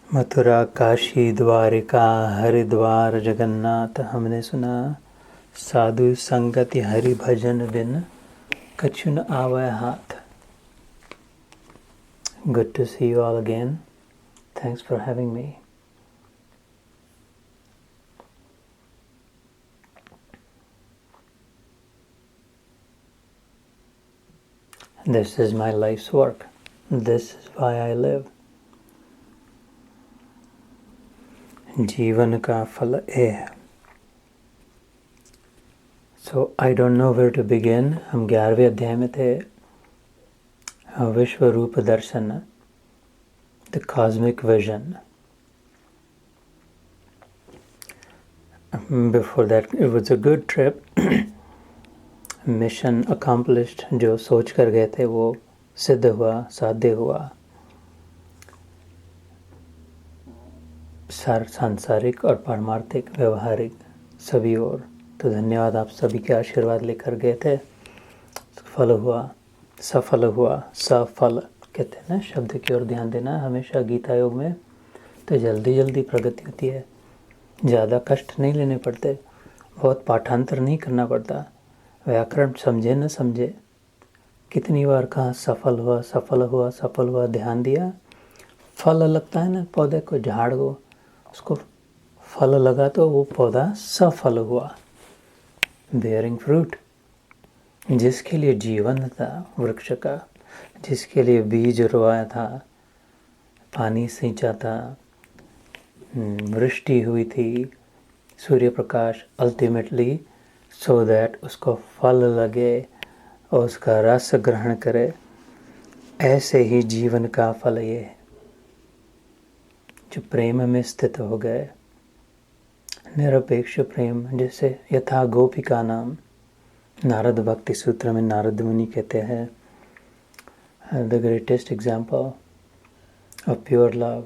मथुरा, काशी, द्वारिका, हरिद्वार, जगन्नाथ हमने सुना। साधु संगति हरि भजन बिन कछु न आवे हाथ। Good to see you all again. Thanks for having me. This is my life's work. This is why I live. जीवन का फल ये है। So I don't know where to begin. हम 11वें अध्याय में थे। विश्व रूप दर्शन, the cosmic vision. Before that it was a good trip. Mission accomplished. जो सोच कर गए थे वो सिद्ध हुआ, साध्य हुआ। सांसारिक और पारमार्थिक, व्यवहारिक सभी ओर। तो धन्यवाद, आप सभी के आशीर्वाद लेकर गए थे। फल हुआ, सफल हुआ। सफल कहते हैं ना, शब्द की ओर ध्यान देना हमेशा गीता योग में। तो जल्दी जल्दी प्रगति होती है, ज़्यादा कष्ट नहीं लेने पड़ते, बहुत पाठांतर नहीं करना पड़ता। व्याकरण समझे न समझे, कितनी बार कहा सफल हुआ, सफल हुआ, सफल हुआ, ध्यान दिया। फल लगता है ना पौधे को, झाड़ को, उसको फल लगा तो वो पौधा सफल हुआ, बेयरिंग फ्रूट। जिसके लिए जीवन था वृक्ष का, जिसके लिए बीज रोया था, पानी सींचा था, वृष्टि हुई थी, Surya Prakash, ultimately so that उसको फल लगे और उसका रस ग्रहण करे। ऐसे ही जीवन का फल ये है, जो प्रेम में स्थित हो गए, निरपेक्ष प्रेम। जैसे यथा गोपिका नाम, नारद भक्ति सूत्र में नारद मुनि कहते हैं, the greatest example of pure love.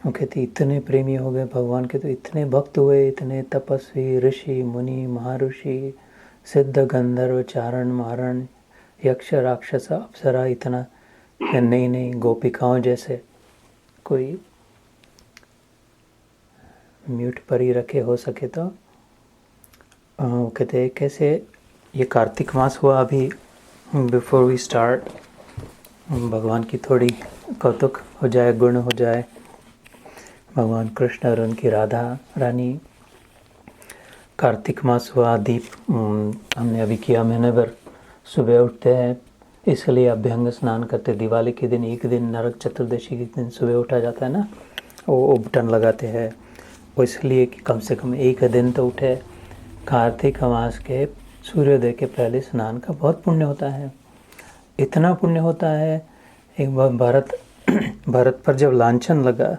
वो कहते इतने प्रेमी हो गए भगवान के, तो इतने भक्त हुए, इतने तपस्वी, ऋषि मुनि, महर्षि, सिद्ध, गंधर्व, चारण, मारण, यक्ष, राक्षस, अप्सरा, इतना नहीं गोपिकाओं जैसे कोई म्यूट परी रखे हो सके तो। कहते कैसे ये कार्तिक मास हुआ अभी। बिफोर वी स्टार्ट, भगवान की थोड़ी कौतुक हो जाए, गुण हो जाए। भगवान कृष्ण और उनकी राधा रानी, कार्तिक मास हुआ, दीप हमने अभी किया महीने भर। सुबह उठते हैं, इसलिए अभ्यंग स्नान करते। दिवाली के दिन एक दिन, नरक चतुर्दशी के दिन सुबह उठा जाता है ना, वो उबटन लगाते हैं। वो इसलिए कि कम से कम एक दिन तो उठे। कार्तिक मास के सूर्योदय के पहले स्नान का बहुत पुण्य होता है। इतना पुण्य होता है, एक बार भरत पर जब लांछन लगा,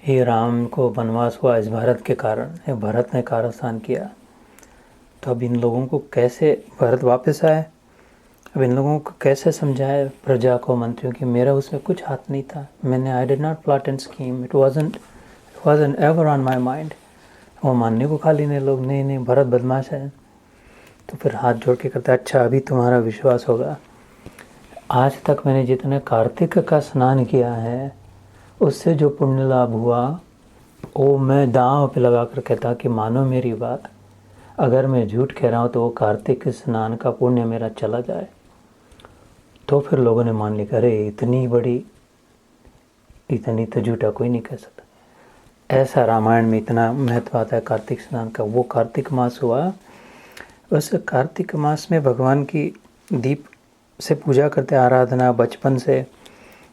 ये राम को वनवास हुआ इस भरत के कारण, भरत ने कारस्थान किया। तो अब इन लोगों को कैसे, भरत वापस आए, अब इन लोगों को कैसे समझाए प्रजा को, मंत्रियों की, मेरा उसमें कुछ हाथ नहीं था। मैंने I did not plot and scheme, it wasn't ever on my mind। वो मानने को खाली ने लोग, नहीं भरत बदमाश है। तो फिर हाथ जोड़ के करता, अच्छा अभी तुम्हारा विश्वास होगा। आज तक मैंने जितने कार्तिक का स्नान किया है, उससे जो पुण्य लाभ हुआ, वो मैं दांव पे लगा कर कहता कि मानो मेरी बात, अगर मैं झूठ कह रहा हूँ तो वो कार्तिक स्नान का पुण्य मेरा चला जाए। तो फिर लोगों ने मान लिया, अरे इतनी तो झूठा कोई नहीं कह सकता। ऐसा रामायण में इतना महत्व आता है कार्तिक स्नान का। वो कार्तिक मास हुआ। उस कार्तिक मास में भगवान की दीप से पूजा करते, आराधना बचपन से।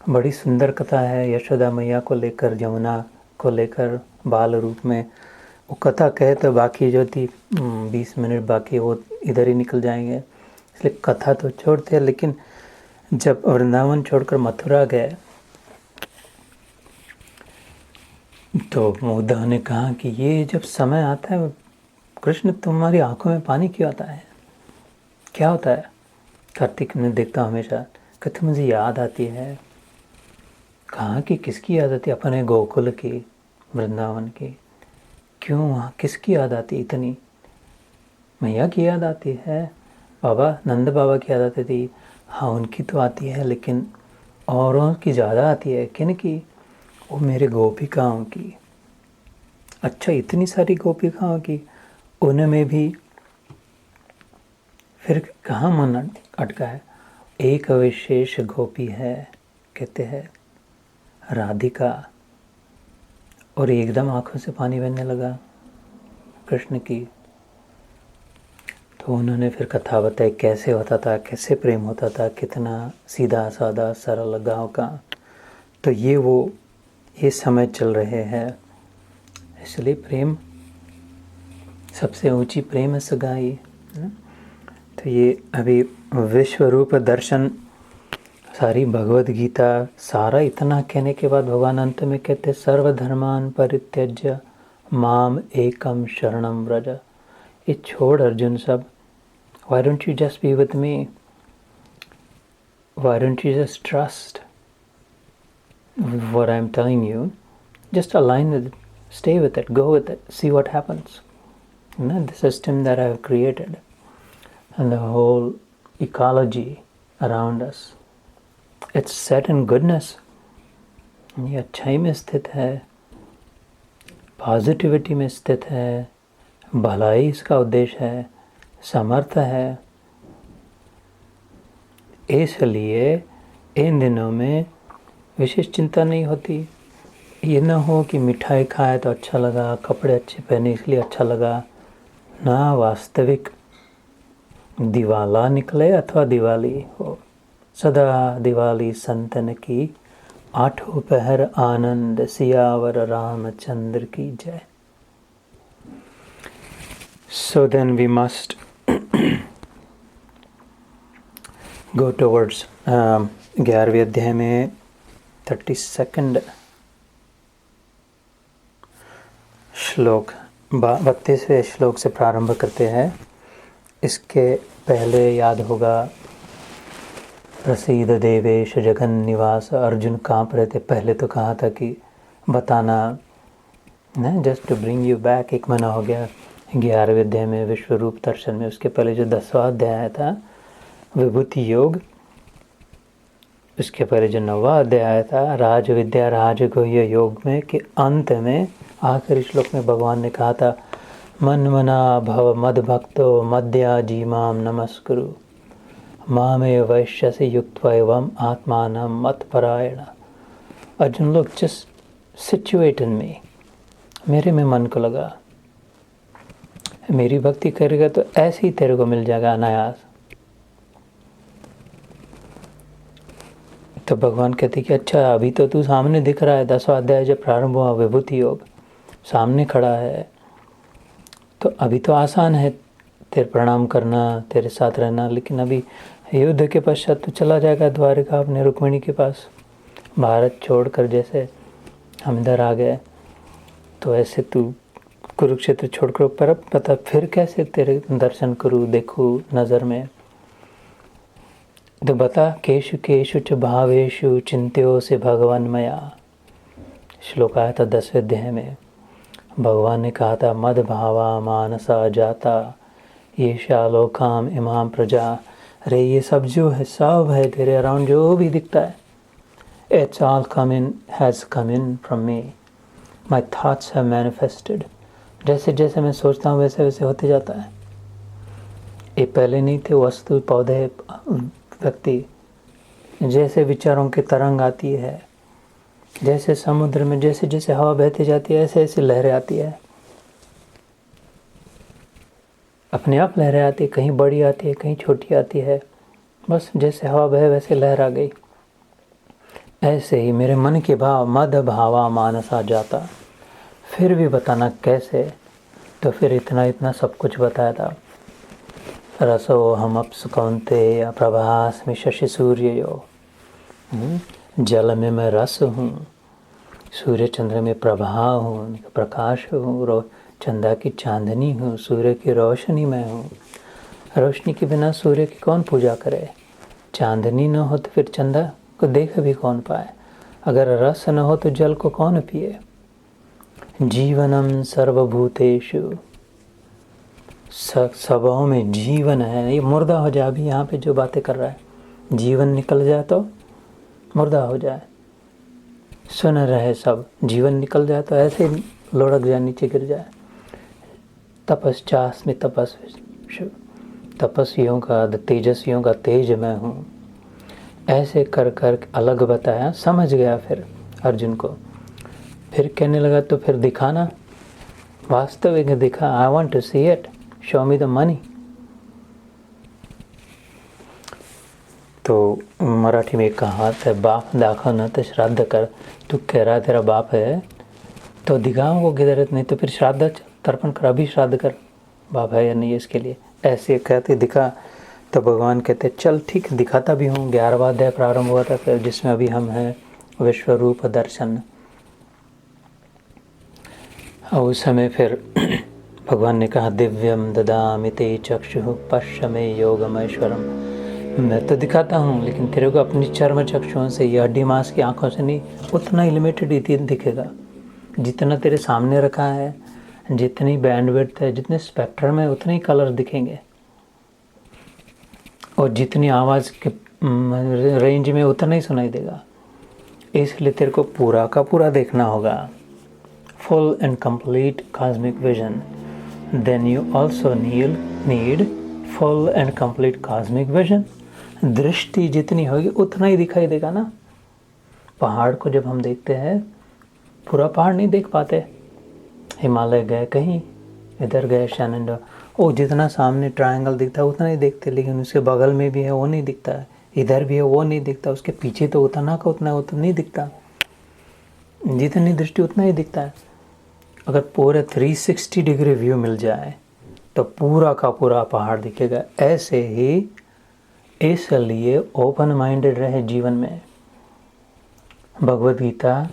बड़ी सुंदर कथा है यशोदा मैया को लेकर, जमुना को लेकर बाल रूप में। वो कथा कहे तो बाकी जो थी 20 मिनट बाकी वो इधर ही निकल जाएंगे, इसलिए कथा तो छोड़ते। लेकिन जब वृंदावन छोड़कर मथुरा गए तो उद्धव ने कहा कि ये जब समय आता है, कृष्ण तुम्हारी आंखों में पानी क्यों आता है, क्या होता है? कार्तिक ने देखता हमेशा, कहते मुझे याद आती है। कहाँ की, किसकी याद आती? अपने गोकुल की, वृंदावन की। क्यों, वहाँ किसकी याद आती इतनी? मैया की याद आती है, बाबा नंद बाबा की याद आती थी, हाँ उनकी तो आती है, लेकिन औरों की ज़्यादा आती है। किन की? वो मेरे गोपिकाओं की। अच्छा, इतनी सारी गोपिकाओं की, उनमें भी फिर कहाँ मन अटका है? एक विशेष गोपी है, कहते हैं राधिका, और एकदम आंखों से पानी बहने लगा कृष्ण की। तो उन्होंने फिर कथा बताई कैसे होता था, कैसे प्रेम होता था, कितना सीधा साधा सरल गाँव का। तो ये समय चल रहे हैं, इसलिए प्रेम सबसे ऊंची प्रेम सगाई। तो ये अभी विश्व रूप दर्शन, सारी भगवत गीता, सारा इतना कहने के बाद भगवान अंत में कहते सर्वधर्मान परित्यज्य माम एकम शरणम व्रज। ये छोड़ अर्जुन सब, why don't you just be with me? Why don't you just trust what I'm telling you? Just align with it, stay with it, go with it, see what happens. The system that I've created and the whole ecology around us, it's set in goodness. ये अच्छाई में स्थित है, positivity में स्थित है, भलाई इसका उद्देश्य है, समर्थ है। इसलिए इन दिनों में विशेष चिंता नहीं होती। ये ना हो कि मिठाई खाए तो अच्छा लगा, कपड़े अच्छे पहने इसलिए अच्छा लगा, ना वास्तविक दिवाला निकले अथवा दिवाली हो। सदा दिवाली संतन की, आठों पहर आनंद, सियावर रामचंद्र की जय। So then we must go towards 11वें अध्याय में 32nd श्लोक, 32वें श्लोक से प्रारंभ करते हैं। इसके पहले याद होगा प्रसीद देवेश जगन निवास, अर्जुन काँप रहे थे। पहले तो कहा था कि बताना, ना just to bring you back. एक महीना हो गया 11वें अध्याय में विश्व रूप दर्शन में। उसके पहले जो 10वां अध्याय था विभूति योग, उसके पहले जो 9वां अध्याय था राज विद्या राजगुह्य योग में, कि अंत में आखिरी श्लोक में भगवान ने कहा था मन मना भव मद भक्तो मद्या जीमाम नमस्कुरु मामे वैश्य से युक्त एवं आत्मान मत परायण। अर्जुन लोग जस्ट सिचुएट इन मी, मेरे में मन को लगा, मेरी भक्ति करेगा तो ऐसे ही तेरे को मिल जाएगा अनायास। तो भगवान कहते कि अच्छा अभी तो तू सामने दिख रहा है, 10वां अध्याय जब प्रारंभ हुआ विभूति योग सामने खड़ा है, तो अभी तो आसान है तेरे प्रणाम करना, तेरे साथ रहना। लेकिन अभी युद्ध के पश्चात तो चला जाएगा द्वारिका अपने रुक्मिणी के पास, भारत छोड़कर। जैसे हम इधर आ गए तो ऐसे तू कुरुक्षेत्र छोड़कर पर पता फिर कैसे तेरे दर्शन करूँ, देखूँ नज़र में। तो बता केशु केशु च भावेशु चिंत्यो से भगवान मया। श्लोक आया था 10वें अध्याय में। भगवान ने कहा था मद भावा मानसा जाता ये शालोकाम इमाम प्रजा। अरे ये सब जो है, सब है तेरे अराउंड जो भी दिखता है, it's all has come in from me, my thoughts have manifested. जैसे जैसे मैं सोचता हूँ वैसे वैसे होते जाता है। ये पहले नहीं थे वस्तु, पौधे, व्यक्ति। जैसे विचारों की तरंग आती है, जैसे समुद्र में जैसे जैसे हवा बहती जाती है, ऐसे ऐसे लहरें आती है, अपने आप लहरें आती है, कहीं बड़ी आती है कहीं छोटी आती है, बस जैसे हवा बहे वैसे लहर आ गई। ऐसे ही मेरे मन के भाव मद भावा मानसा जाता। फिर भी बताना कैसे? तो फिर इतना सब कुछ बताया था। रसो हम अप्सु कौन्तेय प्रभास्मि शशि सूर्ययो। जल में मैं रस हूँ, सूर्य चंद्र में प्रभा हूँ, प्रकाश हूँ, चंदा की चांदनी हूँ, सूर्य की रोशनी मैं हूँ। रोशनी के बिना सूर्य की कौन पूजा करे? चांदनी न हो तो फिर चंदा को देख भी कौन पाए? अगर रस न हो तो जल को कौन पिए? जीवनम सर्वभूतेषु, सबों में जीवन है। ये मुर्दा हो जाए, अभी यहाँ पे जो बातें कर रहा है, जीवन निकल जाए तो मुर्दा हो जाए। सुन रहे सब, जीवन निकल जाए तो ऐसे ही लुढ़क जाए, नीचे गिर जाए। तपश्चास्मि तपस्वियों का, तेजस्वियों का तेज मैं हूँ, ऐसे कर कर अलग बताया। समझ गया फिर अर्जुन को। फिर कहने लगा तो फिर दिखाना, वास्तविक दिखा। I want to see it, show me the money. तो मराठी में एक कहावत है, बाप दाखव न तो श्राद्ध कर। तू कह रहा तेरा बाप है तो दिखाओ वो किधर, नहीं तो फिर श्राद्ध तर्पण कर, अभी श्राद्ध कर, बाप है या नहीं इसके लिए। ऐसे कहते दिखा। तो भगवान कहते चल ठीक, दिखाता भी हूँ। 11वां अध्याय प्रारंभ हुआ था फिर, जिसमें अभी हम हैं, विश्वरूप दर्शन। और उस समय फिर भगवान ने कहा, दिव्यम ददामि ते चक्षुः पश्य मे योगमैश्वरम। मैं तो दिखाता हूँ, लेकिन तेरे को अपनी चर्म चक्षुओं से, ये हड्डी मांस की आंखों से नहीं, उतना ही लिमिटेड दिखेगा जितना तेरे सामने रखा है। जितनी बैंडविड्थ है, जितने स्पेक्ट्रम है, उतने ही कलर दिखेंगे, और जितनी आवाज़ के रेंज में उतना ही सुनाई देगा। इसलिए तेरे को पूरा का पूरा देखना होगा, full and complete cosmic vision. Then you also need full and complete cosmic vision. दृष्टि जितनी होगी उतना ही दिखाई देगा ना। पहाड़ को जब हम देखते हैं, पूरा पहाड़ नहीं देख पाते। हिमालय गए कहीं, इधर गए शैनंडा, वो जितना सामने ट्रायंगल दिखता है उतना ही देखते, लेकिन उसके बगल में भी है वो नहीं दिखता है, इधर भी है वो नहीं दिखता, उसके पीछे तो उतना का उतना नहीं दिखता। जितनी दृष्टि उतना ही दिखता है। अगर पूरे 360 डिग्री व्यू मिल जाए तो पूरा का पूरा पहाड़ दिखेगा। ऐसे ही इसलिए ओपन माइंडेड रहे जीवन में। भगवद गीता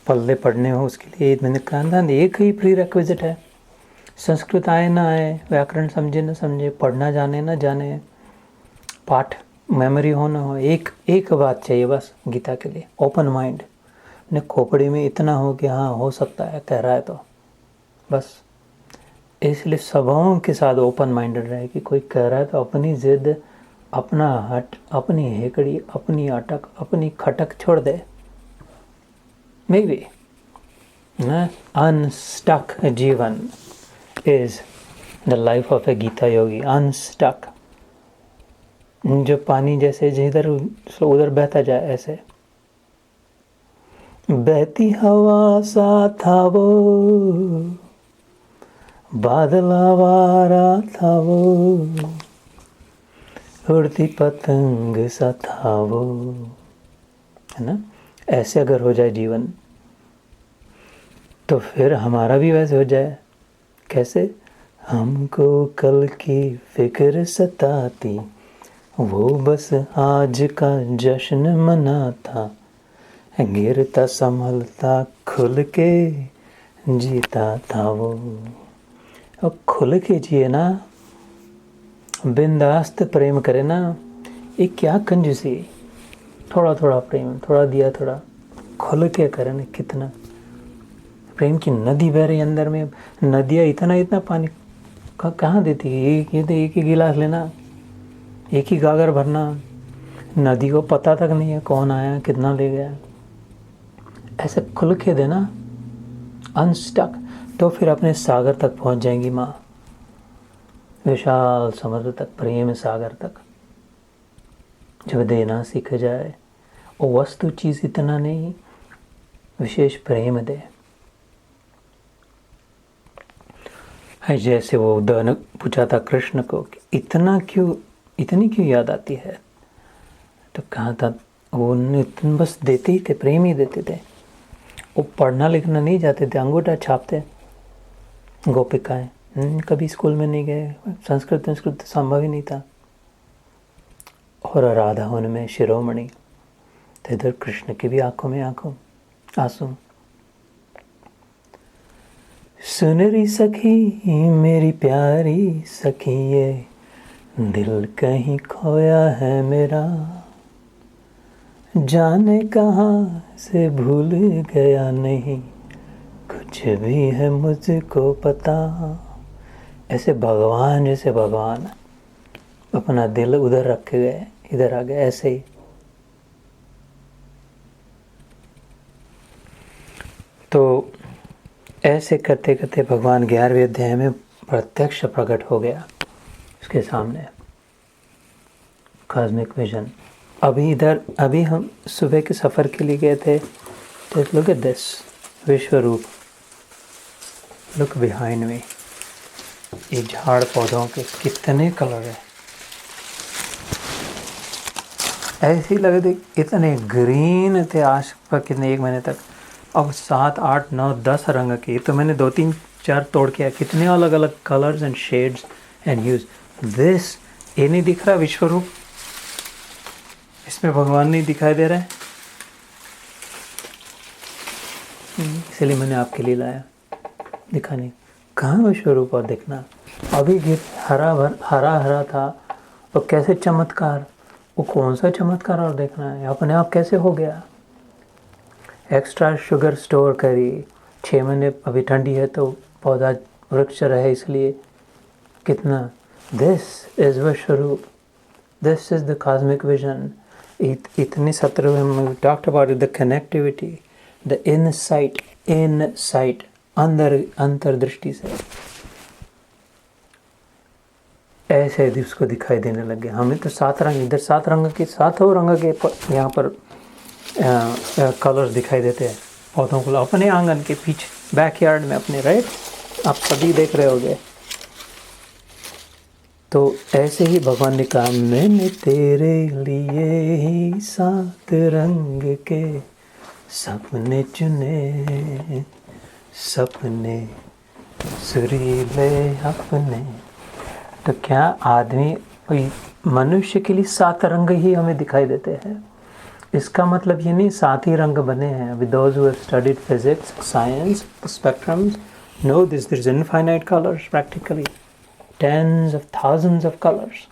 पल्ले पढ़ने हो, उसके लिए मैंने कहा था, एक ही प्री रिक्विजिट है। संस्कृत आए ना आए, व्याकरण समझे ना समझे, पढ़ना जाने ना जाने, पाठ मेमोरी हो ना हो, एक बात चाहिए बस गीता के लिए, ओपन माइंड। ने खोपड़ी में इतना हो कि हाँ हो सकता है, कह रहा है तो बस। इसलिए सभाओं के साथ ओपन माइंडेड रहे कि कोई कह रहा है तो अपनी जिद, अपना हट, अपनी हेकड़ी, अपनी अटक, अपनी खटक छोड़ दे। Maybe unstuck जीवन is the life of a Gita Yogi. unstuck, जो पानी जैसे जिधर उधर बहता जाए, ऐसे बहती हवा सा था वो, बादल आवारा था वो, उड़ती पतंग सा था वो, है ना। ऐसे अगर हो जाए जीवन तो फिर हमारा भी वैसे हो जाए। कैसे? हमको कल की फिक्र सताती, वो बस आज का जश्न मनाता, गिरता संभलता खुल के जीता था वो। अब खुल के जिए ना, बिंदास्त प्रेम करे ना। ये क्या कंजूसी, थोड़ा थोड़ा प्रेम, थोड़ा दिया थोड़ा, खुल के करे ना। कितना प्रेम की नदी बह रही अंदर में। नदियाँ इतना पानी कहाँ देती है? एक ही गिलास लेना, एक ही गागर भरना। नदी को पता तक नहीं है कौन आया कितना ले गया। ऐसे खुल के देना, अनस्टक, तो फिर अपने सागर तक पहुंच जाएंगी माँ, विशाल समुद्र तक, प्रेम सागर तक। जब देना सीख जाए, वो वस्तु चीज़ इतना नहीं, विशेष प्रेम दे। जैसे वो उद्धव पूछा था कृष्ण को कि इतनी क्यों याद आती है, तो कहा था वो बस देते ही थे, प्रेम ही देते थे। वो पढ़ना लिखना नहीं जाते थे, अंगूठा छापते। गोपिकाएं कभी स्कूल में नहीं गए, संस्कृत संभव ही नहीं था। और राधा उनमें शिरोमणि, तो इधर कृष्ण की भी आंखों में आंसू। सुन री सखी मेरी प्यारी सखी, ये दिल कहीं खोया है मेरा, जाने कहाँ से भूल गया नहीं, कुछ भी है मुझको पता। ऐसे भगवान जैसे भगवान अपना दिल उधर रख गए, इधर आ गए। ऐसे ही ऐसे करते करते भगवान 11वें अध्याय में प्रत्यक्ष प्रकट हो गया उसके सामने, कॉस्मिक विजन। अभी हम सुबह के सफ़र के लिए गए थे। Just look at this, विश्व रूप। लुक बिहाइंड मी, ये झाड़ पौधों के कितने कलर है, ऐसे ही लगे थे इतने ग्रीन थे आज पर कितने 1 महीने तक। अब 7, 8, 9, 10 रंग के, तो मैंने 2, 3, 4 तोड़ के, कितने अलग अलग colours and shades and huge. This, ये नहीं दिख रहा विश्व रूप, इसमें भगवान नहीं दिखाई दे रहा है, इसलिए मैंने आपके लिए लाया दिखाने। कहाँ विश्व रूप और देखना। अभी गिर हरा हरा था, तो कैसे चमत्कार, वो कौन सा चमत्कार और देखना है, अपने आप कैसे हो गया। एक्स्ट्रा शुगर स्टोर करी, 6 महीने, अभी ठंडी है तो पौधा वृक्ष रहे इसलिए कितना। This is Vishwaroop, this is the cosmic vision. इतने सत्र में talked about the connectivity, the insight अंतर्दृष्टि से ऐसे उसको दिखाई देने लगे। हमें तो 7 रंग, इधर 7 रंग के, 7 रंग के यहाँ पर कलर्स दिखाई देते हैं पौधों को, अपने आंगन के पीछे बैकयार्ड में अपने, राइट, आप सभी देख रहे होंगे। तो ऐसे ही भगवान ने कहा, मैंने तेरे लिए ही 7 रंग के सपने चुने, सपने सुरीले अपने। तो क्या आदमी, मनुष्य के लिए 7 रंग ही हमें दिखाई देते हैं। इसका मतलब ये नहीं 7 ही रंग बने हैं। With those who have studied physics, science, spectrums, know this, there is infinite colors practically, tens of thousands of colors.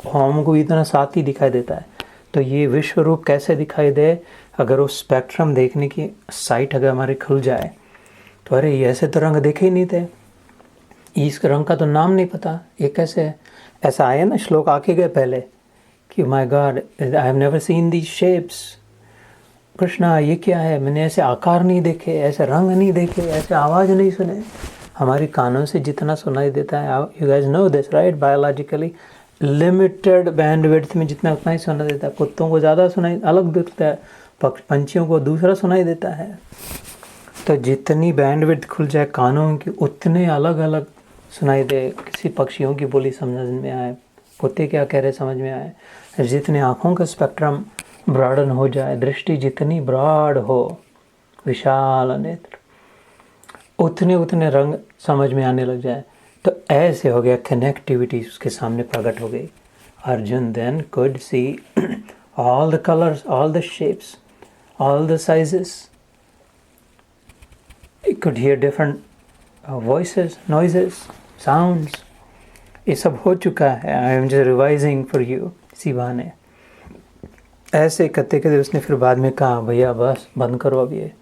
हमको इतना 7 ही दिखाई देता है। तो ये विश्व रूप कैसे दिखाई दे, अगर वो स्पेक्ट्रम देखने की साइट अगर हमारे खुल जाए तो अरे ये ऐसे तो रंग देखे ही नहीं थे, इस रंग का तो नाम नहीं पता, ये कैसे है। ऐसा आया ना, श्लोक आके गए पहले कि my God, I have never seen these shapes, Krishna ये क्या है, मैंने ऐसे आकार नहीं देखे, ऐसे रंग नहीं देखे, ऐसे आवाज़ नहीं सुने। हमारी कानों से जितना सुनाई देता है, you guys know this right, biologically limited bandwidth में जितना उतना ही सुनाई देता है। कुत्तों को ज़्यादा सुनाई अलग दिखता है, पंछियों को दूसरा सुनाई देता है। तो जितनी बैंडविड्थ खुल जाए कानों की, उतने अलग अलग सुनाई दे। किसी पक्षियों की बोली समझ में आए, कुत्ते क्या कह रहे समझ में आए। जितने आँखों का स्पेक्ट्रम ब्रॉडन हो जाए, दृष्टि जितनी ब्रॉड हो, विशाल नेत्र, उतने रंग समझ में आने लग जाए। तो ऐसे हो गया, कनेक्टिविटी उसके सामने प्रकट हो गई। Arjun then could see all the colours, all the shapes, all the sizes, he could hear different voices, noises, sounds. ये सब हो चुका है। I am just revising for you. इसी बहाने ऐसे करते करते उसने फिर बाद में कहा, भैया बस बंद करो अब, ये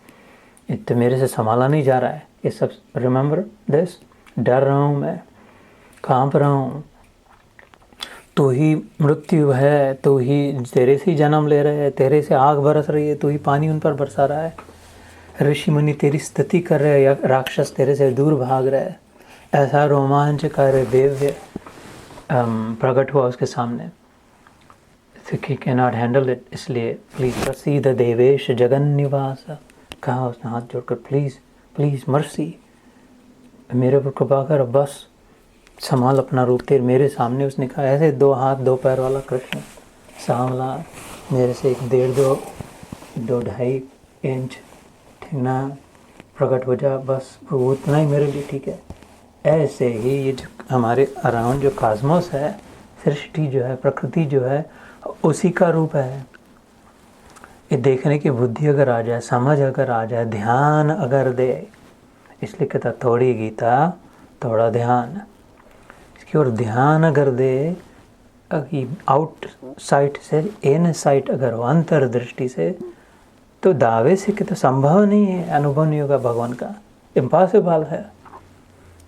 तो मेरे से संभाला नहीं जा रहा है ये सब। रिमेंबर दिस, डर रहा हूँ मैं, कांप रहा हूँ, तू ही मृत्यु है, तू ही, तेरे से ही जन्म ले रहे हैं, तेरे से आग बरस रही है, तू ही पानी उन पर बरसा रहा है, ऋषि मुनि तेरी स्तुति कर रहे हैं या राक्षस तेरे से दूर भाग रहे हैं। ऐसा रोमांचकारी दिव्य प्रकट हुआ उसके सामने। कैन नॉट हैंडल इट, इसलिए प्लीज़ प्रसीद देवेश जगन निवास, कहा उसने हाथ जोड़कर, प्लीज़ मर्सी, मेरे पर कृपा कर, बस संभाल अपना रूप तेरे मेरे सामने। उसने कहा, ऐसे 2 हाथ 2 पैर वाला कृष्ण सांवला, मेरे से 1.5-2 इंच ठिकना प्रकट हो जा, बस वो उतना ही मेरे लिए ठीक है। ऐसे ही ये जो हमारे अराउंड जो कॉस्मोस है, सृष्टि जो है, प्रकृति जो है, उसी का रूप है। ये देखने की बुद्धि अगर आ जाए, समझ अगर आ जाए, ध्यान अगर दे, इसलिए कहता थोड़ी गीता थोड़ा ध्यान, इसकी ओर ध्यान अगर दे, आउट साइट से इन साइट अगर हो, अंतर्दृष्टि से, तो दावे से कि तो संभव नहीं है, अनुभव नहीं होगा भगवान का, इम्पॉसिबल है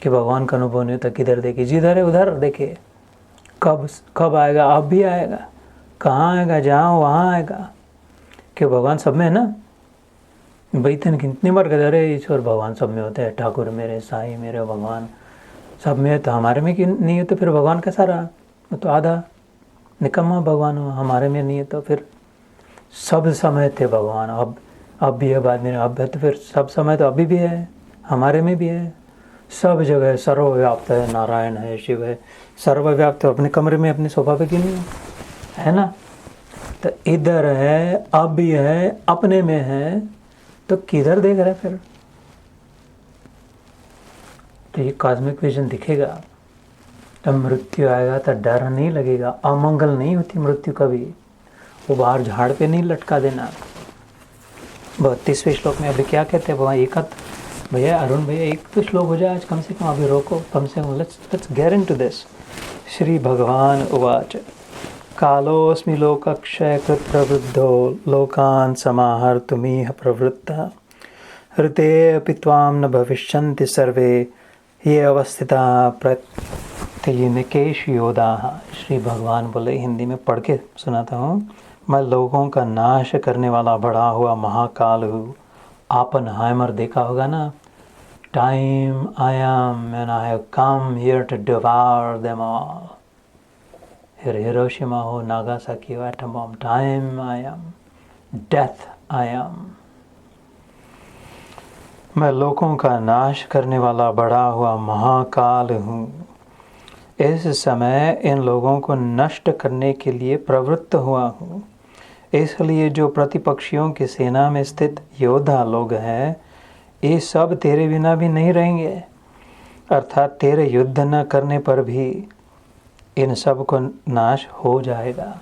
कि भगवान का अनुभव नहीं होता। किधर देखे, जिधर है उधर देखे, कब आएगा, अब भी आएगा, कहाँ आएगा, जहाँ वहाँ आएगा, कि भगवान सब में है ना। बैठन कितनी बार कहते अरे ईश्वर भगवान सब में होते हैं, ठाकुर मेरे, साईं मेरे, भगवान सब में है, तो हमारे में क्यों नहीं है? तो फिर भगवान कैसा रहा? वो तो आधा निकम्मा भगवान हो, हमारे में नहीं है। तो फिर सब समय थे भगवान, अब भी है, बाद में अब है, तो फिर सब समय तो अभी भी है, हमारे में भी है, सब जगह सर्वव्याप्त है, नारायण है, शिव है, सर्वव्याप्त। तो अपने कमरे में अपने सोफा पे क्यों नहीं है ना? तो इधर है, अब भी है, अपने में है, तो किधर देख रहा है फिर? तो ये कॉस्मिक विजन दिखेगा। तब मृत्यु आएगा तो डर नहीं लगेगा, अमंगल नहीं होती मृत्यु कभी। वो बाहर झाड़ पे नहीं लटका देना। 32वें श्लोक में अभी क्या कहते हैं वहाँ? एक भैया अरुण भैया, एक तो श्लोक हो जाए आज कम से कम, अभी रोको कम से कम, let's get into this. Shri भगवान उवाच कालोऽस्मि लोकक्षयकृत् प्रवृद्धो लोकान् समाहर्तुमिह प्रवृत्तः ऋते अपि त्वां न भविष्यन्ति सर्वे ये अवस्थिता प्रत्ययिनिकेषु योधाः। श्री भगवान बोले, हिंदी में पढ़ के सुनाता हूँ। मैं लोगों का नाश करने वाला बड़ा हुआ महाकाल हूँ। ओपेनहाइमर देखा होगा ना? Time I am and I have come here to devour them all. फिर हिरोशिमा हो, नागासाकी हो, atom bomb, time I am, death I am. मैं लोगों का नाश करने वाला बड़ा हुआ महाकाल हूँ। इस समय इन लोगों को नष्ट करने के लिए प्रवृत्त हुआ हूँ। इसलिए जो प्रतिपक्षियों की सेना में स्थित योद्धा लोग हैं, ये सब तेरे बिना भी नहीं रहेंगे, अर्थात तेरे युद्ध न करने पर भी इन सब को नाश हो जाएगा।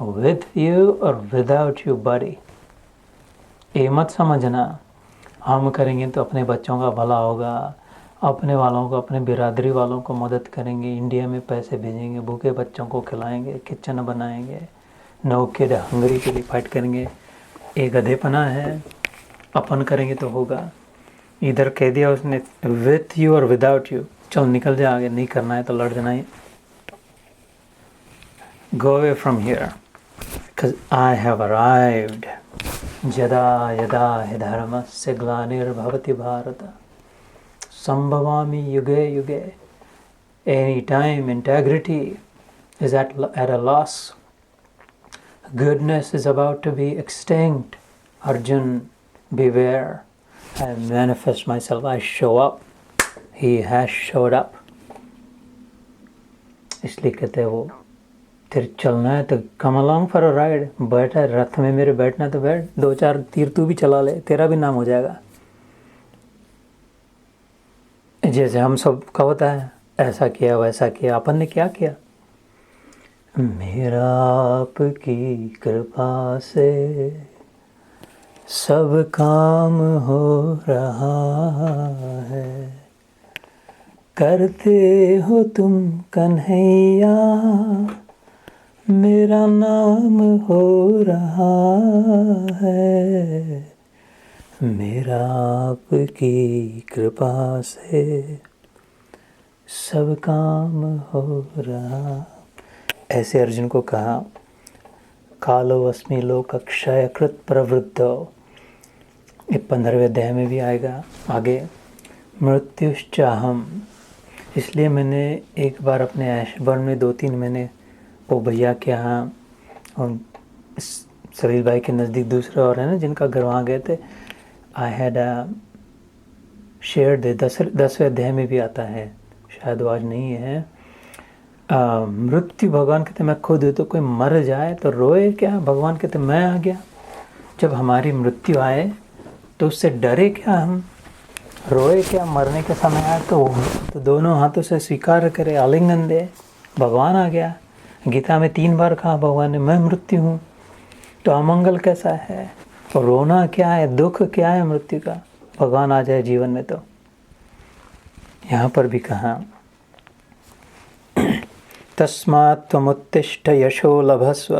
विद यू और विदाउट यू बडी। ये मत समझना हम करेंगे तो अपने बच्चों का भला होगा, अपने वालों को, अपने बिरादरी वालों को मदद करेंगे, इंडिया में पैसे भेजेंगे, भूखे बच्चों को खिलाएंगे, किचन बनाएंगे, नो किड हंगरी के लिए फाइट करेंगे। एक गधेपना है, अपन करेंगे तो होगा। इधर कह दिया उसने विथ यू और विदाउट यू, चल निकल जा आगे, नहीं करना है तो लड़ जाना ही। Go away from here, because I have arrived. यदा यदा हि धर्मस्य ग्लानिर्भवति भारत संभवामि युगे युगे। Any time integrity is at a loss. Goodness is about to be extinct. Arjun, beware. I manifest myself. I show up. He has showed up. इसलिए कहते हैं वो, तेरे चलना है तो come along for a ride. बैठा रथ में मेरे, बैठना तो बैठ, 2-4 तीर तू भी चला ले, तेरा भी नाम हो जाएगा। जैसे हम सब का होता है, ऐसा किया वैसा किया, अपन ने क्या किया? मेरा आपकी कृपा से सब काम हो रहा है, करते हो तुम कन्हैया, मेरा नाम हो रहा है, मेरा आपकी कृपा से सब काम हो रहा। ऐसे अर्जुन को कहा, कालो अस्मि लोकक्षयकृत् प्रवृद्धो। ये 15वें अध्याय में भी आएगा आगे, मृत्युश्चाहम। इसलिए मैंने एक बार अपने ऐशबर्न में 2-3 महीने वो भैया के यहाँ, और सलील भाई के नज़दीक दूसरे और है ना जिनका घर, वहाँ गए थे। आई हैड शेयर्ड 10वें अध्याय में भी आता है, शायद वो आज नहीं है। मृत्यु, भगवान कहते मैं खुद हूँ, तो कोई मर जाए तो रोए क्या? भगवान कहते मैं आ गया। जब हमारी मृत्यु आए तो उससे डरे क्या हम? रोए क्या? मरने के समय आए तो दोनों हाथों से स्वीकार करे, आलिंगन दे, भगवान आ गया। गीता में 3 बार कहा भगवान ने, मैं मृत्यु हूँ। तो अमंगल कैसा है? और रोना क्या है? दुख क्या है मृत्यु का? भगवान आ जाए जीवन में। तो यहाँ पर भी कहा, तस्मात् त्वमुत्तिष्ठ यशो लभस्व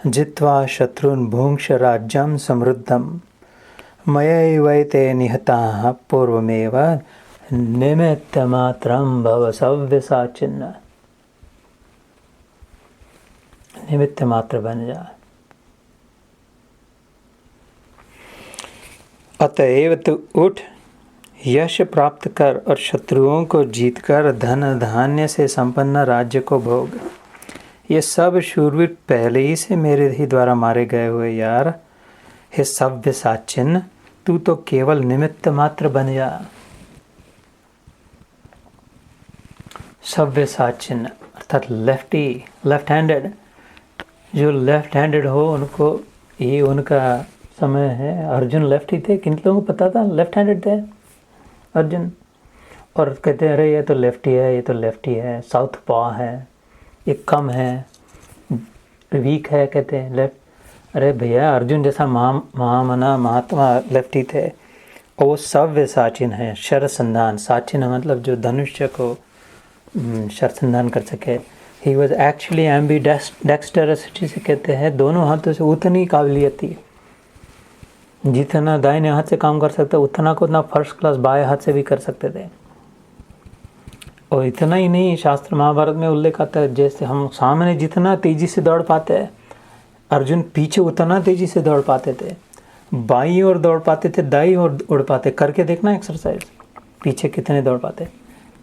जित्वा शत्रुन् भुङ्क्ष राज्यं समृद्धं मयैवैते निहताः पूर्वमेव निमित्तमात्रं भव सव्यसाचिन्। निमित्त मात्र बन जा। अतएव तू उठ, यश प्राप्त कर और शत्रुओं को जीतकर धन धान्य से संपन्न राज्य को भोग। ये सब शूरवीर पहले ही से मेरे ही द्वारा मारे गए हुए यार। हे सव्यसाचिन, तू तो केवल निमित्त मात्र बन जा। सव्यसाचिन अर्थात लेफ्टी, लेफ्ट हैंडेड। जो लेफ्ट हैंडेड हो उनको ये उनका समय है। अर्जुन लेफ्ट ही थे, किन लोगों को पता था लेफ्ट हैंडेड थे अर्जुन। और कहते हैं अरे ये तो लेफ्टी है, ये तो लेफ्टी है, साउथ पॉ है, ये कम है, वीक है, कहते हैं लेफ्ट। अरे भैया अर्जुन जैसा महामना महात्मा लेफ्टी थे। और वो सव्यसाचिन है, शरसंधान। साचिन मतलब जो धनुष्य को शरसंधान कर सके। ही वॉज एक्चुअली एम्बीडेक्स्टरस, जिसे कहते हैं दोनों हाथों से उतनी काबिलियत थी। जितना दाहिने हाथ से काम कर सकते उतना को उतना फर्स्ट क्लास बाएं हाथ से भी कर सकते थे। और इतना ही नहीं, शास्त्र महाभारत में उल्लेख आता है जैसे हम सामने जितना तेजी से दौड़ पाते हैं, अर्जुन पीछे उतना तेजी से दौड़ पाते थे। बाईं ओर दौड़ पाते थे, दाईं ओर उड़ पाते। करके देखना एक्सरसाइज, पीछे कितने दौड़ पाते।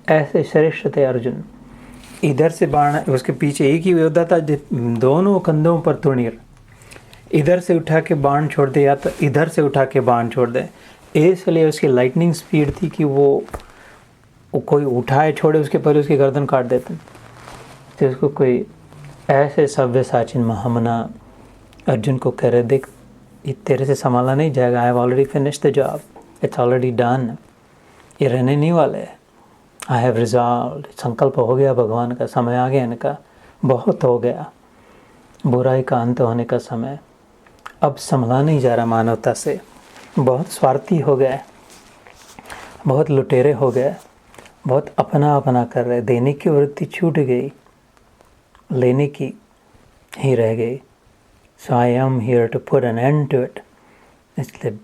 ऐसे श्रेष्ठ थे अर्जुन। इधर से बाण, उसके पीछे एक ही योद्धा था दोनों कंधों पर तुणीर, इधर से उठा के बाण छोड़ दे या तो इधर से उठा के बाण छोड़ दे। इसलिए उसकी लाइटनिंग स्पीड थी कि वो कोई उठाए छोड़े उसके पहले उसकी गर्दन काट देते। तो उसको कोई ऐसे सव्यसाचिन महामना अर्जुन को कह रहे, देख ये तेरे से संभाला नहीं जाएगा। I have already finished the job, it's already done, ये रहने नहीं वाले। आई हैव रिजॉल्व, संकल्प हो गया भगवान का, समय आ गया इनका, बहुत हो गया, बुराई का अंत होने का समय। अब संभला नहीं जा रहा मानवता से, बहुत स्वार्थी हो गए, बहुत लुटेरे हो गए, बहुत अपना अपना कर रहे। देने की वृत्ति छूट गई, लेने की ही रह गई। So I am here to put an end to it. इसलिए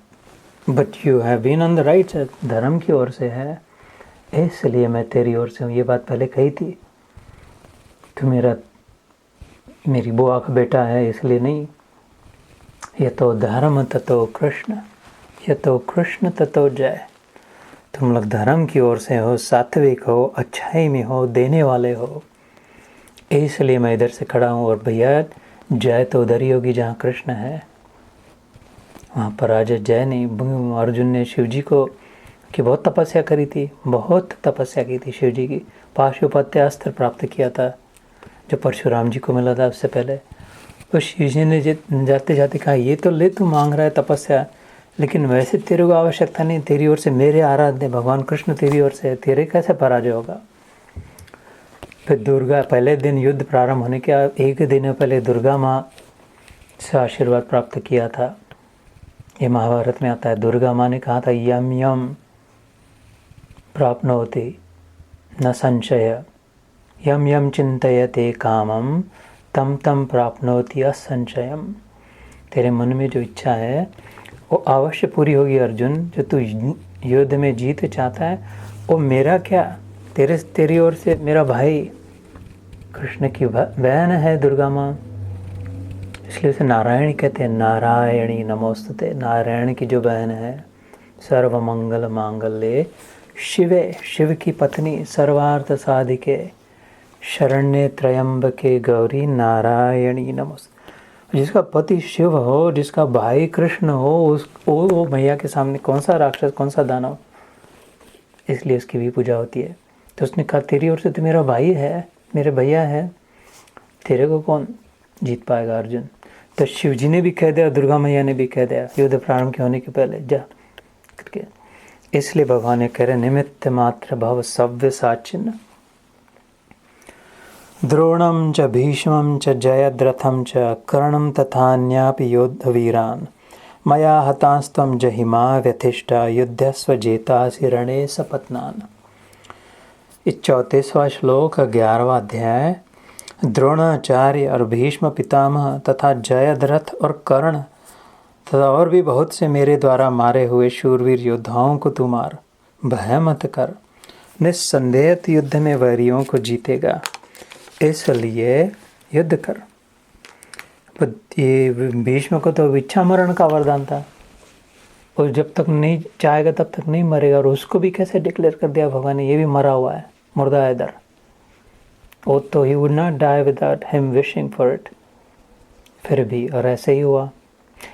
but you have been on the right side, धर्म की ओर से है, इसलिए मैं तेरी ओर से हूँ। ये बात पहले कही थी। तू मेरी बुआ का बेटा है इसलिए नहीं। ये तो धर्म ततो कृष्ण, ये तो कृष्ण ततो जय। तुम लोग धर्म की ओर से हो, सात्विक हो, अच्छाई में हो, देने वाले हो, इसलिए मैं इधर से खड़ा हूँ। और भैया जय तो उधर ही होगी जहाँ कृष्ण है, वहाँ पर आज जय नहीं। अर्जुन ने शिव जी को की बहुत तपस्या करी थी, बहुत तपस्या की थी शिव जी की। पाशुपत्य अस्त्र प्राप्त किया था जो परशुराम जी को मिला था उससे पहले। तो शिव जी ने जाते जाते कहा ये तो ले, तू मांग रहा है तपस्या, लेकिन वैसे तेरे को आवश्यकता नहीं, तेरी ओर से मेरे आराध्य भगवान कृष्ण तेरी ओर से, तेरे कैसे पराजय होगा। फिर दुर्गा, पहले दिन युद्ध प्रारंभ होने के एक दिन पहले दुर्गा माँ से आशीर्वाद प्राप्त किया था। ये महाभारत में आता है। दुर्गा माँ ने कहा था यम यम प्राप्नोति न संशय, यम यम चिंतयते कामम तम तम प्राप्नोति असंशयम। तेरे मन में जो इच्छा है वो अवश्य पूरी होगी अर्जुन। जो तू युद्ध में जीत चाहता है वो मेरा क्या, तेरी ओर से मेरा भाई कृष्ण की बहन है दुर्गा माँ, इसलिए उसे नारायणी कहते हैं। नारायणी नमोस्तुते, नारायण की जो बहन है। सर्व मंगल मांगल्ये शिवे, शिव की पत्नी, सर्वार्थ साधिके शरण्ये त्र्यंबके गौरी नारायणी नमोस्तुते। जिसका पति शिव हो, जिसका भाई कृष्ण हो, वो मैया के सामने कौन सा राक्षस, कौन सा दानव, इसलिए उसकी भी पूजा होती है। तो उसने कहा तेरी ओर से तो मेरा भाई है, मेरे भैया है, तेरे को कौन जीत पाएगा अर्जुन। तो शिव जी ने भी कह दिया, दुर्गा मैया ने भी कह दिया युद्ध प्रारंभ के होने के पहले जा करके। इसलिए भगवान ने कह रहे निमित्त मात्र भव सव्यसाचिन। द्रोणं च भीष्मं च जयद्रथं च कर्णं तथान्यापि योद्धवीरान् मया हतास्त्वं जहिमा व्यथिष्ठा युद्धस्व जेतासि रणे सपत्नान्। इस 34वां श्लोक 11वां अध्याय। द्रोणाचार्य और भीष्म पितामह तथा जयद्रथ और कर्ण तथा और भी बहुत से मेरे द्वारा मारे हुए शूरवीर योद्धाओं को तू मार, भय मत कर, निस्संदेह युद्ध में वैरियों को जीतेगा, इसलिए युद्ध कर। ये भीष्म को तो इच्छा मरण का वरदान था, और जब तक नहीं चाहेगा तब तक नहीं मरेगा। और उसको भी कैसे डिक्लेयर कर दिया भगवान ने, ये भी मरा हुआ है, मुर्दा है इधर। वो तो he would not die without him wishing for it. फिर भी और ऐसे ही हुआ।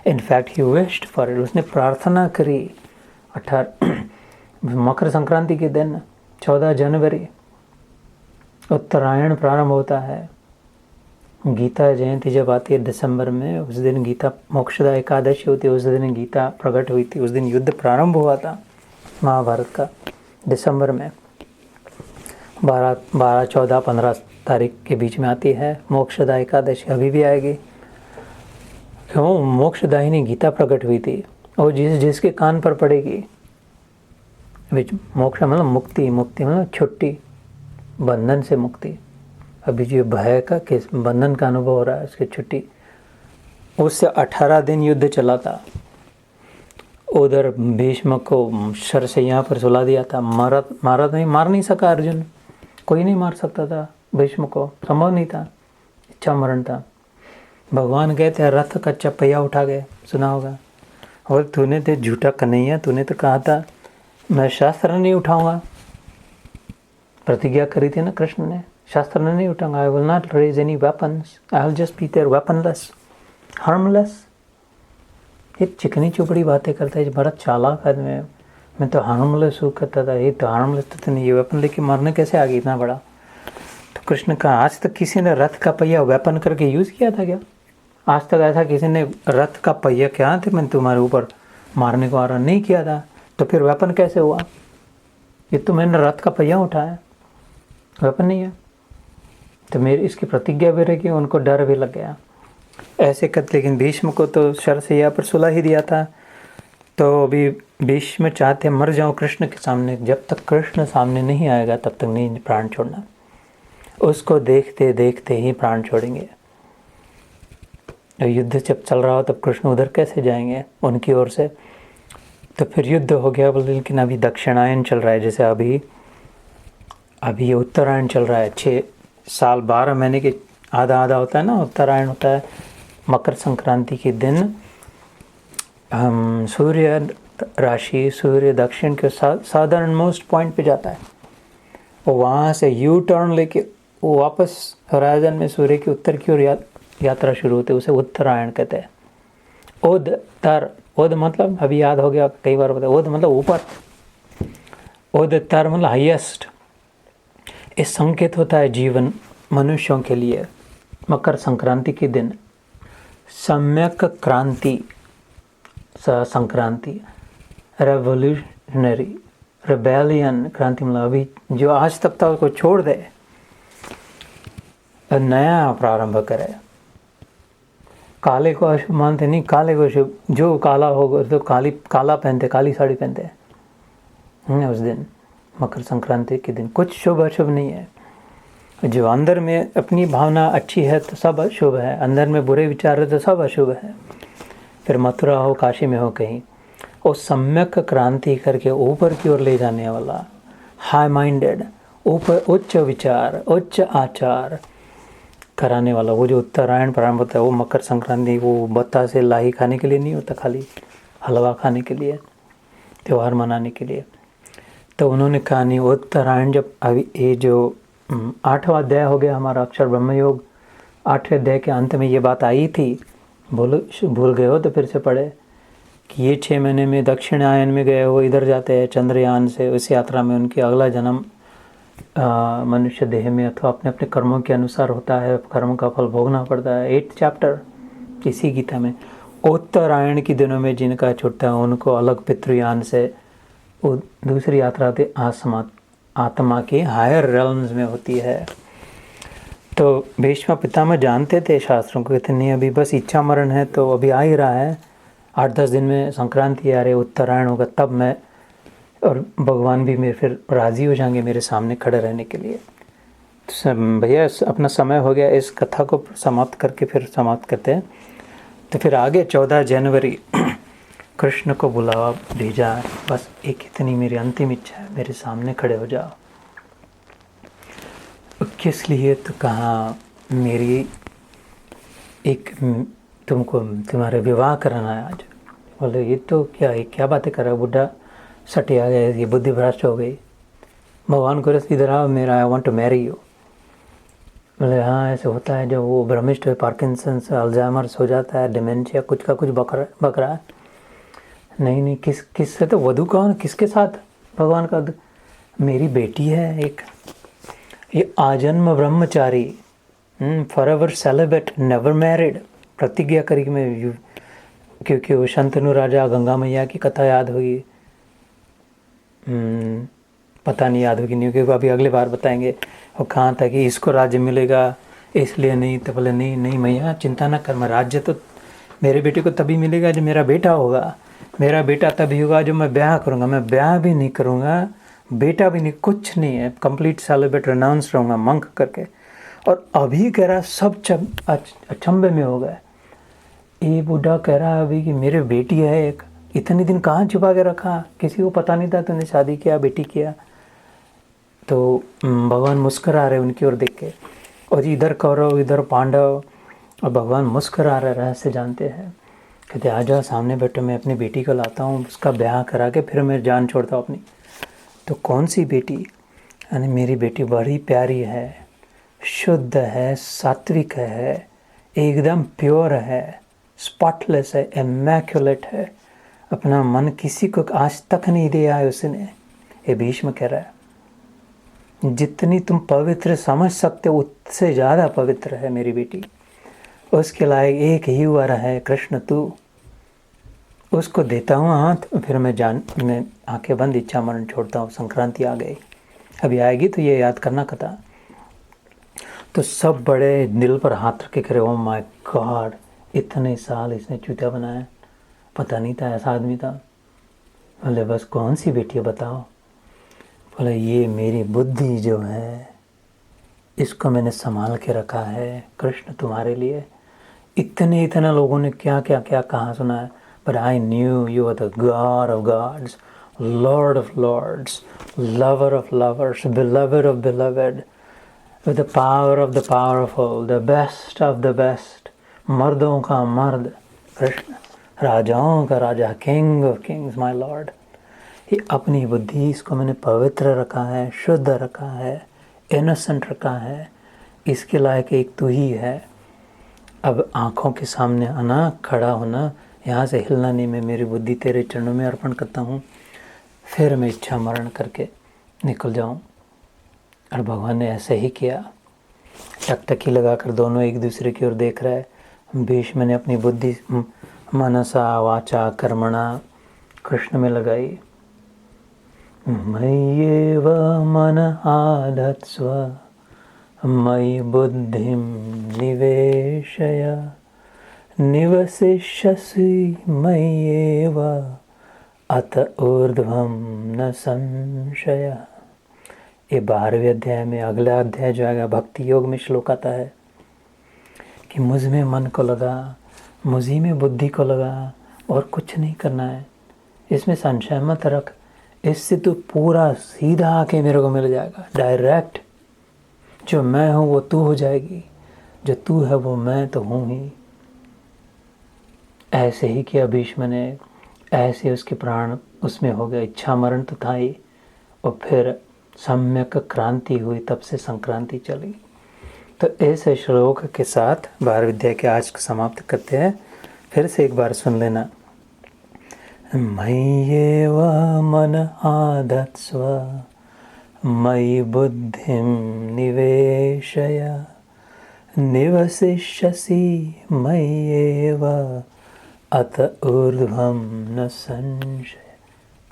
In fact he wished for it, उसने प्रार्थना करी। 18 मकर संक्रांति के दिन 14 जनवरी उत्तरायण प्रारंभ होता है। गीता जयंती जब आती है दिसंबर में, उस दिन गीता मोक्षदा एकादशी होती है, उस दिन गीता प्रकट हुई थी, उस दिन युद्ध प्रारंभ हुआ था महाभारत का, दिसंबर में 12, 14, 15 तारीख के बीच में आती है मोक्षदा एकादशी। अभी भी आएगी। क्यों? मोक्षदायिनी गीता प्रकट हुई थी, और जिसके कान पर पड़ेगी, मोक्ष मतलब मुक्ति, मुक्ति मतलब छुट्टी, बंधन से मुक्ति। अभी जो भय का बंधन का अनुभव हो रहा है, उसकी छुट्टी। उससे 18 दिन युद्ध चला था। उधर भीष्म को शरशैया पर सुला दिया था। मार नहीं सका अर्जुन, कोई नहीं मार सकता था भीष्म को, संभव नहीं था, इच्छा मरण था। भगवान कहते हैं रथ का चपैया उठा गए, सुना होगा। और तूने तो झूठा कन्हैया, तूने तो कहा था मैं शास्त्र नहीं उठाऊंगा, प्रतिज्ञा करी थी ना कृष्ण ने, शास्त्र नहीं उठाऊंगा। I will not raise any weapons, I will just be there weaponless, harmless. ये चिकनी चुपड़ी बातें करता है, बड़ा चालाक आदमी है। मैं तो हार्मलेस हूँ कहता था, ये तो हार्मलेस तो नहीं, ये वेपन लेके मारने कैसे आ गई इतना बड़ा। तो कृष्ण का आज तक किसी ने रथ का पहिया वेपन करके यूज़ किया था क्या? आज तक ऐसा किसी ने रथ का पहिया क्या थे मैं तुम्हारे ऊपर मारने को आ रहा नहीं किया था, तो फिर वेपन कैसे हुआ? ये तो मैंने रथ का पहिया उठाया, वेपन नहीं है। तो मेरी इसकी प्रतिज्ञा भी रही, उनको डर भी लग गया ऐसे करते। लेकिन भीष्म को तो शरशैया पर सुला ही दिया था। तो अभी भीष्म चाहते मर जाओ कृष्ण के सामने, जब तक कृष्ण सामने नहीं आएगा तब तक नहीं प्राण छोड़ना। उसको देखते देखते ही प्राण छोड़ेंगे। युद्ध जब चल रहा हो तब कृष्ण उधर कैसे जाएंगे उनकी ओर से? तो फिर युद्ध हो गया। लेकिन अभी दक्षिणायन चल रहा है, जैसे अभी उत्तरायण चल रहा है। 6 साल 12 महीने के आधा आधा होता है ना, उत्तरायण होता है। मकर संक्रांति के दिन हम सूर्य राशि, सूर्य दक्षिण के साधारण मोस्ट पॉइंट पे जाता है। वो वहाँ से यू टर्न लेके वो वापस होराइजन में सूर्य के उत्तर की ओर यात्रा शुरू होती है। उसे उत्तरायण कहते हैं। ओद मतलब अभी याद हो गया, कई बार बताया। ओद मतलब ऊपर, ओदतर मतलब हाईएस्ट। इस संकेत होता है जीवन मनुष्यों के लिए। मकर संक्रांति के दिन सम्यक क्रांति, संक्रांति, रेवोल्यूशनरी, रिबेलियन, क्रांति मतलब अभी जो आज तक था उसको छोड़ दे, नया प्रारंभ करे। काले को अशुभ मानते नहीं, काले को शुभ। जो काला होगा तो काला पहनते, काली साड़ी पहनते हैं उस दिन, मकर संक्रांति के दिन। कुछ शुभ अशुभ नहीं है। जो अंदर में अपनी भावना अच्छी है तो सब शुभ है, अंदर में बुरे विचार है तो सब अशुभ है। फिर मथुरा हो, काशी में हो, कहीं वो सम्यक क्रांति करके ऊपर की ओर ले जाने वाला, हाई माइंडेड, ऊपर उच्च विचार, उच्च आचार कराने वाला, वो जो उत्तरायण प्रारंभ होता है, वो मकर संक्रांति वो बतासे लाही खाने के लिए नहीं होता, खाली हलवा खाने के लिए, त्यौहार मनाने के लिए। तो उन्होंने कहा नहीं, उत्तरायण जब अभी ये जो 8वां अध्याय हो गया हमारा अक्षर ब्रह्म योग, 8वें अध्याय के अंत में ये बात आई थी, भूल गए हो तो फिर से पढ़े कि ये 6 महीने में दक्षिणायन में गए हो, इधर जाते हैं चंद्रयान से, उस यात्रा में उनकी अगला जन्म मनुष्य देह में अथवा अपने अपने कर्मों के अनुसार होता है, कर्म का फल भोगना पड़ता है। 8th चैप्टर इसी गीता में। उत्तरायण के दिनों में जिनका छुट्टा है उनको अलग पितृयान से वो दूसरी यात्रा होती आत्मा के हायर रेल्म्स में होती है। तो भीष्म पितामह जानते थे शास्त्रों को, कहते नहीं अभी बस इच्छा मरण है, तो अभी आ ही रहा है, 8-10 दिन में संक्रांति आ रही, उत्तरायण होगा, तब मैं और भगवान भी मेरे फिर राज़ी हो जाएंगे मेरे सामने खड़े रहने के लिए। तो भैया अपना समय हो गया, इस कथा को समाप्त करके फिर समाप्त करते हैं। तो फिर आगे 14 जनवरी कृष्ण को बुलावा भेजा, बस एक इतनी मेरी अंतिम इच्छा है, मेरे सामने खड़े हो जाओ। किस लिए? तो कहा मेरी एक तुम्हारे विवाह कराना है आज, बोले ये तो क्या बातें कर रहा है बुढ़ा, सटे आ गया, ये बुद्धि भ्रष्ट हो गई। भगवान को इधर आओ, मेरा I want to marry you. बोले हाँ ऐसे होता है, जब वो भ्रमिष्ट है, पार्किंसंस, अल्जाइमर्स हो जाता है, डिमेंशिया, कुछ का कुछ बक रहा है। नहीं किससे, तो वधू कौन, किसके साथ? भगवान का, मेरी बेटी है एक, ये आजन्म ब्रह्मचारी, फॉरएवर सेलिब्रेट, नेवर मैरिड, प्रतिज्ञा करी कि मैं, क्योंकि वो शंतनु राजा गंगा मैया की कथा याद होगी, पता नहीं याद होगी नहीं, क्योंकि अभी अगली बार बताएंगे। और कहाँ था कि इसको राज्य मिलेगा इसलिए नहीं, तो बोले नहीं मैया चिंता ना कर, मैं राज्य तो मेरे बेटे को तभी मिलेगा जब मेरा बेटा होगा, मेरा बेटा तभी होगा जब मैं ब्याह करूँगा, मैं ब्याह भी नहीं करूँगा, बेटा भी नहीं, कुछ नहीं है, कंप्लीट सेलिब्रेट रिनाउंस रहूँगा मंक करके। और अभी कह रहा सब अचंभे में हो गए। ये बूढ़ा कह रहा है अभी कि मेरे बेटी है एक, इतने दिन कहाँ छुपा के रखा, किसी को पता नहीं था तूने शादी किया, बेटी किया। तो भगवान मुस्कुरा रहे उनकी ओर देख के, और इधर कौरव इधर पांडव, और भगवान मुस्कुरा रहे, रहस्य जानते हैं। कहते आ जाओ सामने बैठो, मैं अपनी बेटी को लाता हूँ, उसका ब्याह करा के फिर मैं जान छोड़ता हूँ अपनी। तो कौन सी बेटी? यानी मेरी बेटी बड़ी प्यारी है, शुद्ध है, सात्विक है, एकदम प्योर है, स्पॉटलेस है, इमैक्युलेट है, अपना मन किसी को आज तक नहीं दिया है उसने। ये भीष्म कह रहा है जितनी तुम पवित्र समझ सकते हो उससे ज़्यादा पवित्र है मेरी बेटी, उसके लायक एक ही वर है कृष्ण तू। उसको देता हूँ हाथ, फिर मैं आंखें बंद इच्छा मरण छोड़ता हूँ। संक्रांति आ गई, अभी आएगी तो ये याद करना कथा। तो सब बड़े दिल पर हाथ रख के करे, ओ माय गॉड, इतने साल इसने चूतिया बनाया, पता नहीं था ऐसा आदमी था। बोले बस कौन सी बेटी बताओ? बोले ये मेरी बुद्धि जो है, इसको मैंने संभाल के रखा है कृष्ण तुम्हारे लिए। इतने लोगों ने क्या कहा सुना है, but I knew you are the god of gods, lord of lords, lover of lovers, beloved of beloved, with the power of the powerful, the best of the best, मर्दों का मर्द कृष्ण, राजाओं का राजा, king of kings, my lord. ये अपनी बुद्धि, इसको मैंने पवित्र रखा है, शुद्ध रखा है, इनोसेंट रखा है, इसके लायक एक तू ही है। अब आँखों के सामने आना, खड़ा होना, यहाँ से हिलना नहीं, मैं मेरी बुद्धि तेरे चरणों में अर्पण करता हूँ, फिर मैं इच्छा मरण करके निकल जाऊँ। और भगवान ने ऐसे ही किया, टकटकी लगाकर दोनों एक दूसरे की ओर देख रहे। भीष्म ने अपनी बुद्धि मनसा वाचा कर्मणा कृष्ण में लगाई। मय्येव मन आधत्स्व मयि बुद्धिं निवेशय निवसिष्यसि मय्येव अत ऊर्ध्वं न संशय। ये 12वें अध्याय में, अगला अध्याय जो आएगा भक्ति योग में श्लोक आता है कि मुझ में मन को लगा, मुझी में बुद्धि को लगा, और कुछ नहीं करना है, इसमें संशय मत रख, इससे तो पूरा सीधा आके मेरे को मिल जाएगा डायरेक्ट। जो मैं हूँ वो तू हो जाएगी, जो तू है वो मैं तो हूँ ही। ऐसे ही किया भीष्म ने, ऐसे उसके प्राण उसमें हो गए, इच्छा मरण तो था ही, और फिर सम्यक क्रांति हुई, तब से संक्रांति चली। तो ऐसे श्लोक के साथ 12वें अध्याय के आज को समाप्त करते हैं। फिर से एक बार सुन लेना। मय्येव मन आधत्स्व मयि बुद्धिं निवेशय निवसिष्यसि मय्येव अत ऊर्ध्वं न संशय।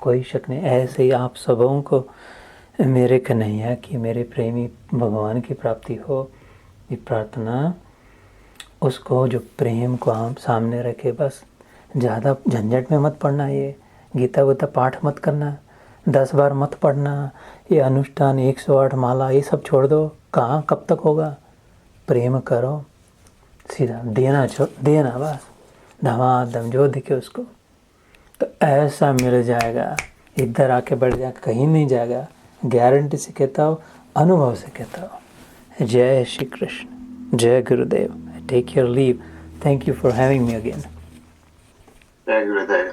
कोई शक नहीं, ऐसे ही आप सबों को मेरे कन्हैया की, मेरे प्रेमी भगवान की प्राप्ति हो, ये प्रार्थना। उसको जो प्रेम को आप सामने रखे, बस ज़्यादा झंझट में मत पड़ना, ये गीता गीता पाठ मत करना, 10 बार मत पढ़ना, ये अनुष्ठान 108 माला ये सब छोड़ दो। कहाँ कब तक होगा? प्रेम करो, सीधा देना बस, धमाधम जो दिखे उसको, तो ऐसा मिल जाएगा, इधर आके बैठ जाएगा, कहीं नहीं जाएगा। गारंटी से कहता हूँ, अनुभव से कहता हूँ। जय श्री कृष्ण, जय Gurudev. Take your leave. Thank you for having me again. जय गुरुदेव।